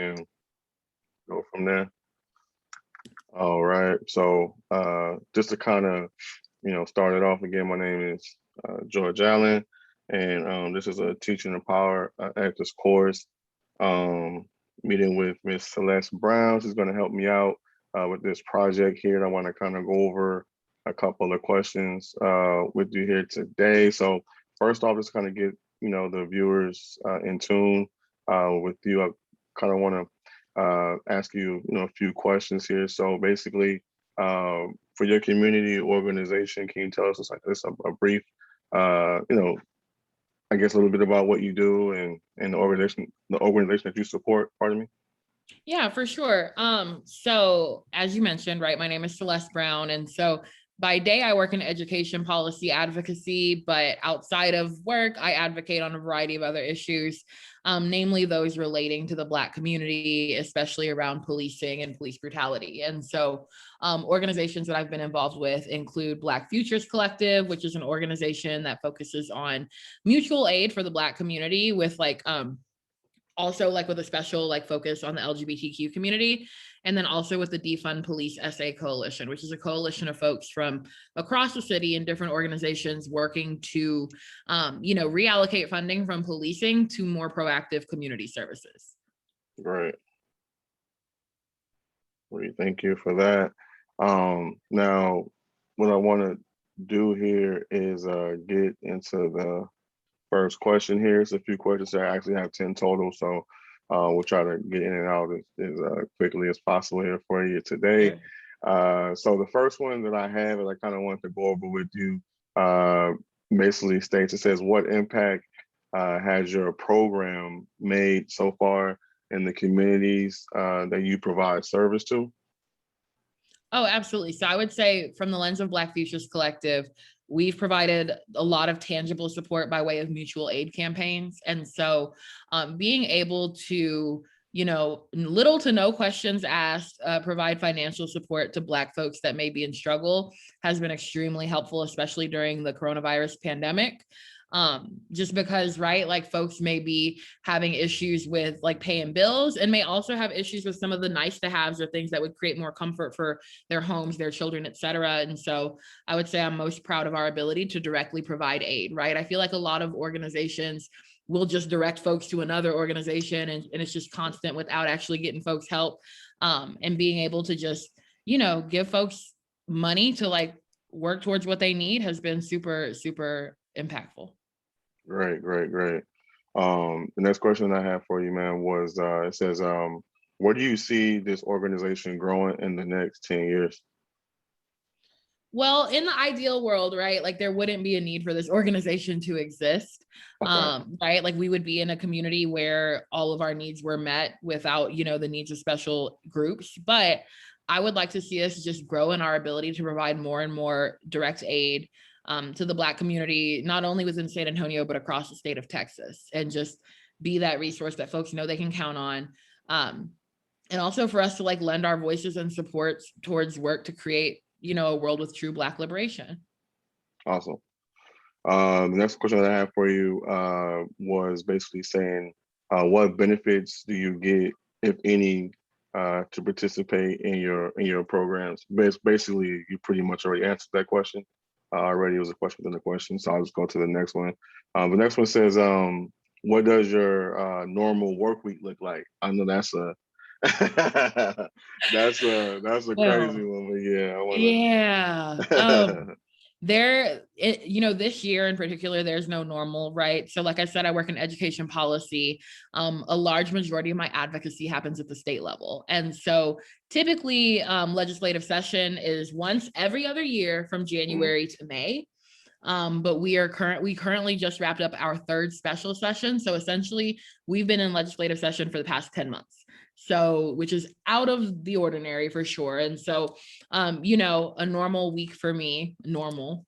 and go from there. All right. So just to kind of, start it off again, my name is George Allen, and this is a Teaching the Power Actors course. Meeting with Miss Celeste Brown. She's going to help me out with this project here. And I want to kind of go over a couple of questions with you here today. So first off, just kind of get, the viewers in tune with you. I kind of want to ask you, a few questions here. So basically, for your community organization, can you tell us just like this a brief, I guess a little bit about what you do and the organization that you support, pardon me? Yeah, for sure. So as you mentioned, right, my name is Celeste Brown. And so by day, I work in education policy advocacy, but outside of work, I advocate on a variety of other issues, namely those relating to the Black community, especially around policing and police brutality. And so organizations that I've been involved with include Black Futures Collective, which is an organization that focuses on mutual aid for the Black community with also like with a special like focus on the LGBTQ community. And then also with the Defund Police SA Coalition, which is a coalition of folks from across the city and different organizations working to, reallocate funding from policing to more proactive community services. Great. Thank you for that. Now, what I want to do here is get into the first question here. It's a few questions. I actually have 10 total, so we'll try to get in and out as quickly as possible here for you today. So the first one that I have, and I kind of wanted to go over with you, basically states, it says, what impact has your program made so far in the communities that you provide service to? Oh, absolutely. So I would say from the lens of Black Futures Collective, we've provided a lot of tangible support by way of mutual aid campaigns. And so being able to, little to no questions asked, provide financial support to Black folks that may be in struggle has been extremely helpful, especially during the coronavirus pandemic. Just because, right, like folks may be having issues with like paying bills and may also have issues with some of the nice to haves or things that would create more comfort for their homes, their children, et cetera. And so I would say I'm most proud of our ability to directly provide aid, right? I feel like a lot of organizations will just direct folks to another organization and it's just constant without actually getting folks help, and being able to just, give folks money to like work towards what they need has been super, super impactful. Great. The next question I have for you, man, was it says, where do you see this organization growing in the next 10 years? Well, in the ideal world, right, like there wouldn't be a need for this organization to exist, Okay. right? Like we would be in a community where all of our needs were met without, the needs of special groups. But I would like to see us just grow in our ability to provide more and more direct aid to the Black community, not only within San Antonio, but across the state of Texas, and just be that resource that folks know they can count on. And also for us to like lend our voices and support towards work to create, a world with true Black liberation. Awesome. The next question that I have for you was basically saying, what benefits do you get, if any, to participate in your programs? Basically, you pretty much already answered that question. Already, it was a question within the question, so I'll just go to the next one. The next one says, what does your normal work week look like? I know that's a that's a crazy one, but yeah, I wanna. This year in particular, there's no normal, right? So like I said, I work in education policy. A large majority of my advocacy happens at the state level. And so typically legislative session is once every other year from January to May. But we currently just wrapped up our third special session. So essentially we've been in legislative session for the past 10 months. So, which is out of the ordinary for sure. And so, a normal week for me, normal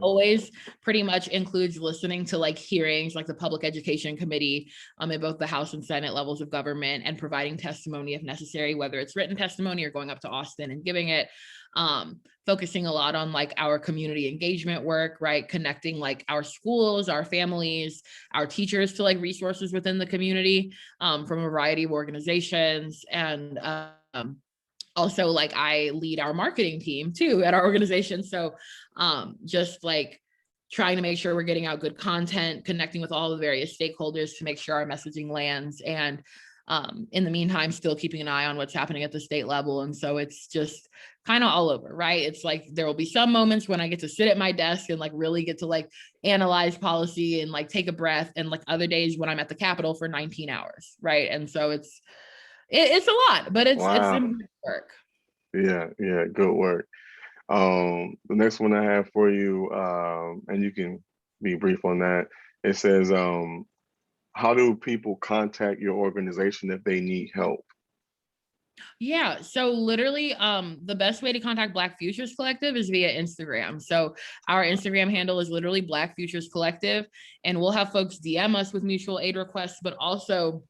Always pretty much includes listening to like hearings, like the public education committee, in both the House and Senate levels of government, and providing testimony if necessary, whether it's written testimony or going up to Austin and giving it. Focusing a lot on like our community engagement work, right? Connecting like our schools, our families, our teachers to like resources within the community, from a variety of organizations. And also like I lead our marketing team too at our organization. So just like trying to make sure we're getting out good content, connecting with all the various stakeholders to make sure our messaging lands. And in the meantime, still keeping an eye on what's happening at the state level. And so it's just kind of all over, right? It's like there will be some moments when I get to sit at my desk and like really get to like analyze policy and like take a breath, and like other days when I'm at the Capitol for 19 hours, right? And so it's a lot, but it's Wow. important work. Yeah, good work. The next one I have for you, and you can be brief on that. It says, how do people contact your organization if they need help? Yeah, so literally the best way to contact Black Futures Collective is via Instagram. So our Instagram handle is literally Black Futures Collective, and we'll have folks DM us with mutual aid requests, but also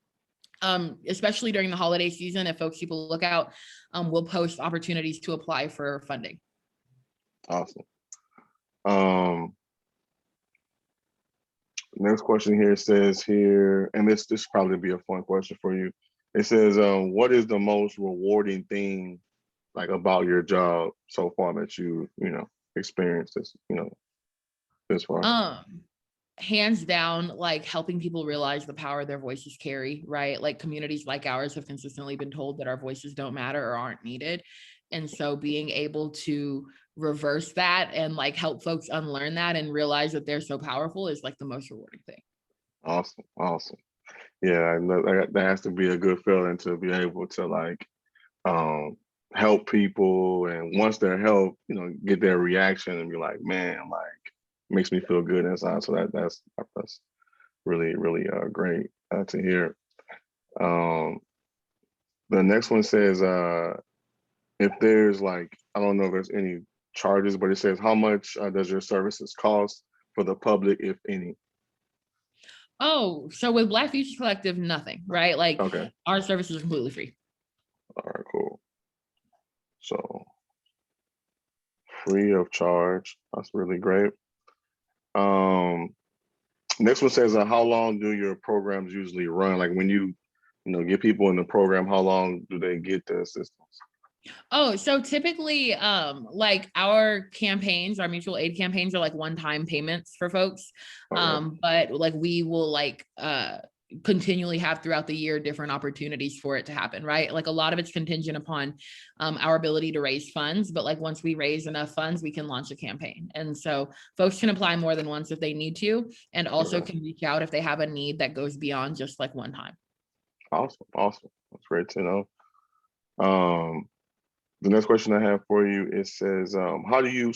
especially during the holiday season, if folks keep a lookout, we'll post opportunities to apply for funding. Awesome. Next question here says here, and this probably be a fun question for you. It says, what is the most rewarding thing like about your job so far that you experienced this far? Hands down, like helping people realize the power their voices carry, right? Like communities like ours have consistently been told that our voices don't matter or aren't needed. And so being able to reverse that and like help folks unlearn that and realize that they're so powerful is like the most rewarding thing. Awesome. Yeah, that has to be a good feeling to be able to like help people, and once they're helped, get their reaction and be like, man, like makes me feel good inside. So that's really great to hear. The next one says, if there's like, I don't know if there's any charges, but it says, how much does your services cost for the public, if any? Oh, so with Black Futures Collective, nothing, right? Like Okay. our services are completely free. All right, cool. So free of charge. That's really great. Next one says, how long do your programs usually run? Like when you get people in the program, how long do they get the assistance? Oh, so typically, like our campaigns, our mutual aid campaigns are like one-time payments for folks. Okay. But like we will like continually have throughout the year different opportunities for it to happen, right? Like a lot of it's contingent upon our ability to raise funds, but like once we raise enough funds, we can launch a campaign. And so folks can apply more than once if they need to, and also Okay. can reach out if they have a need that goes beyond just like one time. Awesome. That's great to know. The next question I have for you, it says, how do you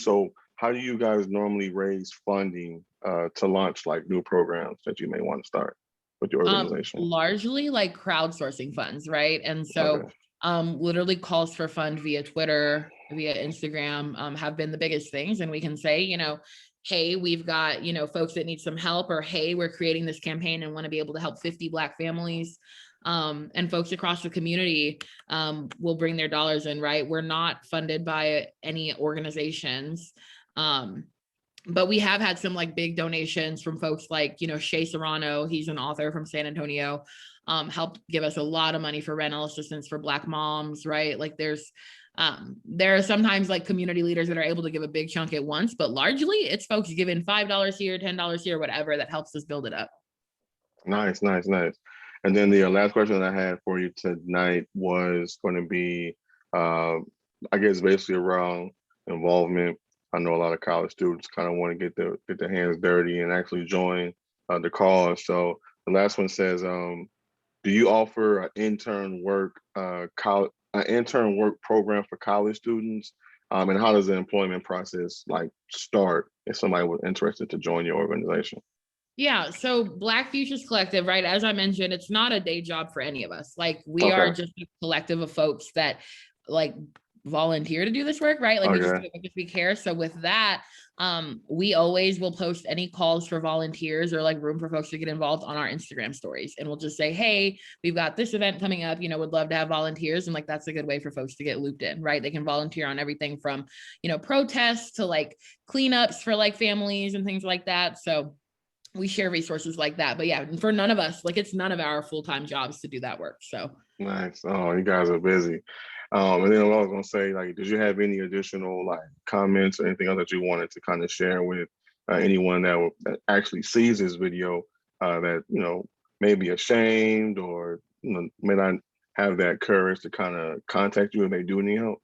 guys normally raise funding to launch like new programs that you may want to start with your organization? Largely like crowdsourcing funds, right? And so Okay. literally calls for fund via Twitter, via Instagram, have been the biggest things. And we can say, hey, we've got, folks that need some help, or hey, we're creating this campaign and want to be able to help 50 Black families. And folks across the community will bring their dollars in, right? We're not funded by any organizations. But we have had some like big donations from folks like, Shay Serrano, he's an author from San Antonio, helped give us a lot of money for rental assistance for Black moms, right? Like there are sometimes like community leaders that are able to give a big chunk at once, but largely it's folks giving $5 here, $10 here, whatever, that helps us build it up. Nice. And then the last question that I had for you tonight was going to be, I guess, basically around involvement. I know a lot of college students kind of want to get their hands dirty and actually join the cause. So the last one says, do you offer an intern work program for college students? And how does the employment process like start if somebody was interested to join your organization? Yeah. So Black Futures Collective, right? As I mentioned, it's not a day job for any of us. Like we are Okay. just a collective of folks that like volunteer to do this work, right? Like we just do Okay. it because we care. So with that, we always will post any calls for volunteers or like room for folks to get involved on our Instagram stories. And we'll just say, hey, we've got this event coming up, you know, would love to have volunteers. And like, that's a good way for folks to get looped in, right? They can volunteer on everything from, you know, protests to like cleanups for like families and things like that. So we share resources like that. But yeah, for none of us, like it's none of our full-time jobs to do that work. So Nice. Oh, you guys are busy. And then what I was gonna say, like, did you have any additional like comments or anything else that you wanted to kind of share with anyone that actually sees this video that may be ashamed or may not have that courage to kind of contact you if they do need help?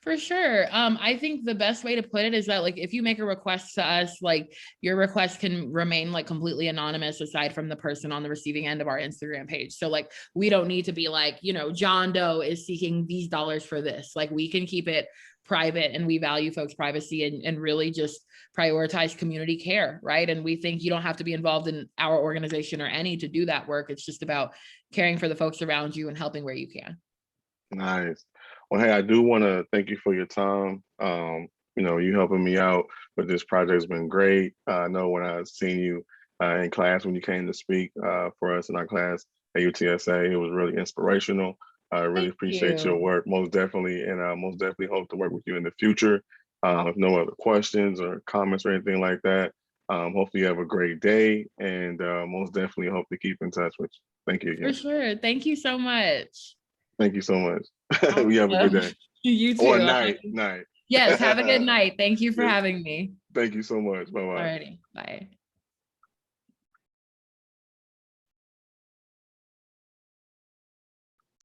for sure. I think the best way to put it is that like if you make a request to us, like your request can remain like completely anonymous aside from the person on the receiving end of our Instagram page. So like we don't need to be like, you know, John Doe is seeking these dollars for this. Like we can keep it private and we value folks' privacy and really just prioritize community care, right? And we think you don't have to be involved in our organization or any to do that work. It's just about caring for the folks around you and helping where you can. Nice. Well, hey, I do want to thank you for your time. You helping me out with this project has been great. I know when I seen you in class when you came to speak for us in our class at UTSA, it was really inspirational. I really Thank appreciate your you. work, most definitely, and I most definitely hope to work with you in the future. If no other questions or comments or anything like that, hopefully you have a great day, and most definitely hope to keep in touch with you. Thank you For again. sure. Thank you so much. Thank you so much. We have a good Awesome. day. You Or too. night, night. Yes, have a good night. Thank you for Yes. having me. Thank you so much. Bye bye. Alrighty. Bye.